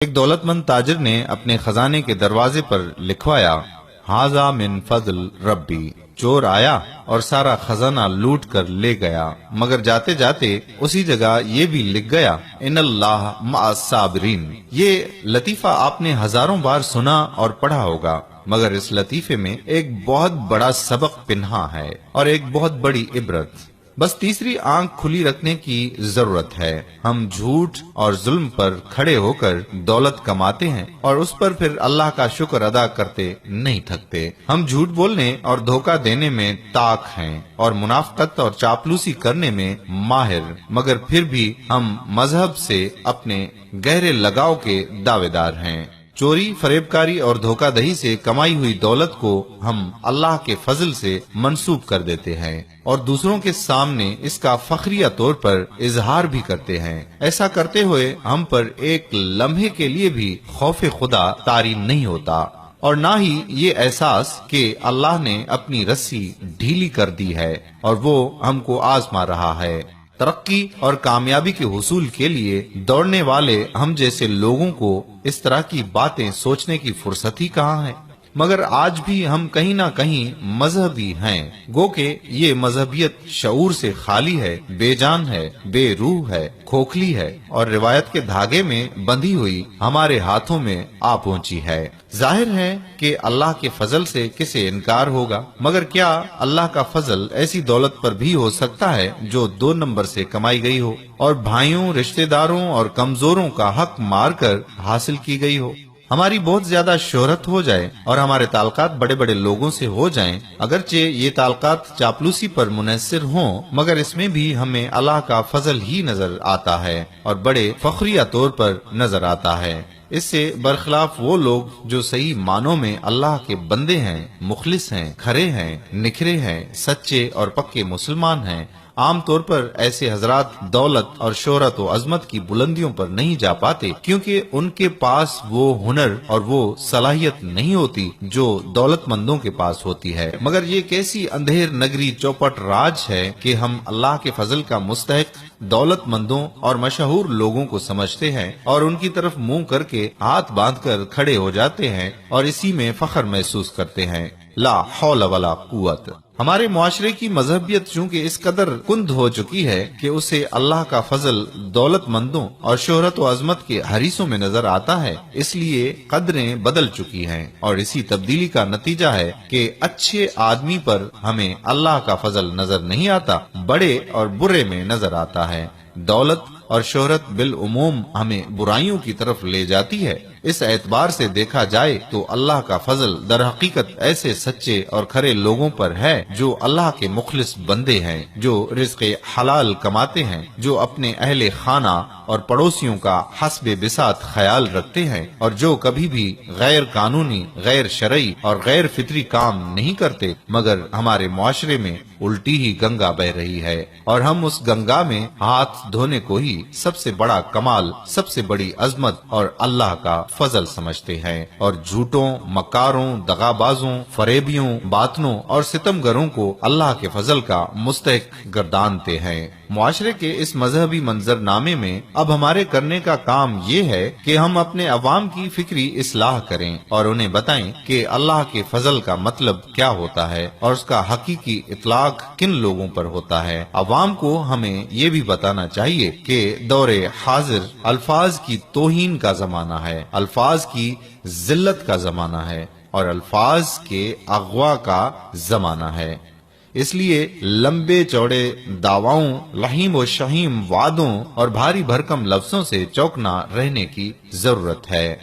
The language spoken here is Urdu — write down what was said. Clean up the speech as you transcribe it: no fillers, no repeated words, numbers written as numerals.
ایک دولت مند تاجر نے اپنے خزانے کے دروازے پر لکھوایا، ہاذا من فضل ربی۔ چور آیا اور سارا خزانہ لوٹ کر لے گیا، مگر جاتے جاتے اسی جگہ یہ بھی لکھ گیا، ان اللہ مع الصابرین۔ یہ لطیفہ آپ نے ہزاروں بار سنا اور پڑھا ہوگا، مگر اس لطیفے میں ایک بہت بڑا سبق پنہاں ہے اور ایک بہت بڑی عبرت۔ بس تیسری آنکھ کھلی رکھنے کی ضرورت ہے۔ ہم جھوٹ اور ظلم پر کھڑے ہو کر دولت کماتے ہیں اور اس پر پھر اللہ کا شکر ادا کرتے نہیں تھکتے۔ ہم جھوٹ بولنے اور دھوکہ دینے میں طاق ہیں اور منافقت اور چاپلوسی کرنے میں ماہر، مگر پھر بھی ہم مذہب سے اپنے گہرے لگاؤ کے دعوے دار ہیں۔ چوری، فریب کاری اور دھوکہ دہی سے کمائی ہوئی دولت کو ہم اللہ کے فضل سے منسوب کر دیتے ہیں اور دوسروں کے سامنے اس کا فخریہ طور پر اظہار بھی کرتے ہیں۔ ایسا کرتے ہوئے ہم پر ایک لمحے کے لیے بھی خوف خدا طاری نہیں ہوتا اور نہ ہی یہ احساس کہ اللہ نے اپنی رسی ڈھیلی کر دی ہے اور وہ ہم کو آزما رہا ہے۔ ترقی اور کامیابی کے حصول کے لیے دوڑنے والے ہم جیسے لوگوں کو اس طرح کی باتیں سوچنے کی فرصت ہی کہاں ہے، مگر آج بھی ہم کہیں نہ کہیں مذہبی ہیں، گو کہ یہ مذہبیت شعور سے خالی ہے، بے جان ہے، بے روح ہے، کھوکھلی ہے اور روایت کے دھاگے میں بندھی ہوئی ہمارے ہاتھوں میں آ پہنچی ہے۔ ظاہر ہے کہ اللہ کے فضل سے کسے انکار ہوگا، مگر کیا اللہ کا فضل ایسی دولت پر بھی ہو سکتا ہے جو 2 نمبر سے کمائی گئی ہو اور بھائیوں، رشتہ داروں اور کمزوروں کا حق مار کر حاصل کی گئی ہو؟ ہماری بہت زیادہ شہرت ہو جائے اور ہمارے تعلقات بڑے بڑے لوگوں سے ہو جائیں، اگرچہ یہ تعلقات چاپلوسی پر منحصر ہوں، مگر اس میں بھی ہمیں اللہ کا فضل ہی نظر آتا ہے اور بڑے فخریہ طور پر نظر آتا ہے۔ اس سے برخلاف وہ لوگ جو صحیح معنوں میں اللہ کے بندے ہیں، مخلص ہیں، کھرے ہیں، نکھرے ہیں، سچے اور پکے مسلمان ہیں، عام طور پر ایسے حضرات دولت اور شہرت و عظمت کی بلندیوں پر نہیں جا پاتے، کیونکہ ان کے پاس وہ ہنر اور وہ صلاحیت نہیں ہوتی جو دولت مندوں کے پاس ہوتی ہے۔ مگر یہ کیسی اندھیر نگری چوپٹ راج ہے کہ ہم اللہ کے فضل کا مستحق دولت مندوں اور مشہور لوگوں کو سمجھتے ہیں اور ان کی طرف منہ کر کے ہاتھ باندھ کر کھڑے ہو جاتے ہیں اور اسی میں فخر محسوس کرتے ہیں۔ لا حول ولا قوت۔ ہمارے معاشرے کی مذہبیت چونکہ اس قدر کند ہو چکی ہے کہ اسے اللہ کا فضل دولت مندوں اور شہرت و عظمت کے حریصوں میں نظر آتا ہے، اس لیے قدریں بدل چکی ہیں اور اسی تبدیلی کا نتیجہ ہے کہ اچھے آدمی پر ہمیں اللہ کا فضل نظر نہیں آتا، بڑے اور برے میں نظر آتا ہے۔ دولت اور شہرت بالعموم ہمیں برائیوں کی طرف لے جاتی ہے۔ اس اعتبار سے دیکھا جائے تو اللہ کا فضل در حقیقت ایسے سچے اور کھرے لوگوں پر ہے جو اللہ کے مخلص بندے ہیں، جو رزق حلال کماتے ہیں، جو اپنے اہل خانہ اور پڑوسیوں کا حسب بساط خیال رکھتے ہیں اور جو کبھی بھی غیر قانونی، غیر شرعی اور غیر فطری کام نہیں کرتے، مگر ہمارے معاشرے میں الٹی ہی گنگا بہ رہی ہے اور ہم اس گنگا میں ہاتھ دھونے کو ہی سب سے بڑا کمال، سب سے بڑی عظمت اور اللہ کا فضل سمجھتے ہیں اور جھوٹوں، مکاروں، دغابازوں، فریبیوں، باطنوں اور ستمگروں کو اللہ کے فضل کا مستحق گردانتے ہیں۔ معاشرے کے اس مذہبی منظر نامے میں اب ہمارے کرنے کا کام یہ ہے کہ ہم اپنے عوام کی فکری اصلاح کریں اور انہیں بتائیں کہ اللہ کے فضل کا مطلب کیا ہوتا ہے اور اس کا حقیقی اطلاق کن لوگوں پر ہوتا ہے۔ عوام کو ہمیں یہ بھی بتانا چاہیے کہ دور حاضر الفاظ کی توہین کا زمانہ ہے، الفاظ کی ذلت کا زمانہ ہے اور الفاظ کے اغوا کا زمانہ ہے۔ اس لیے لمبے چوڑے دعواؤں، لحیم و شہیم وعدوں اور بھاری بھرکم لفظوں سے چوکنا رہنے کی ضرورت ہے۔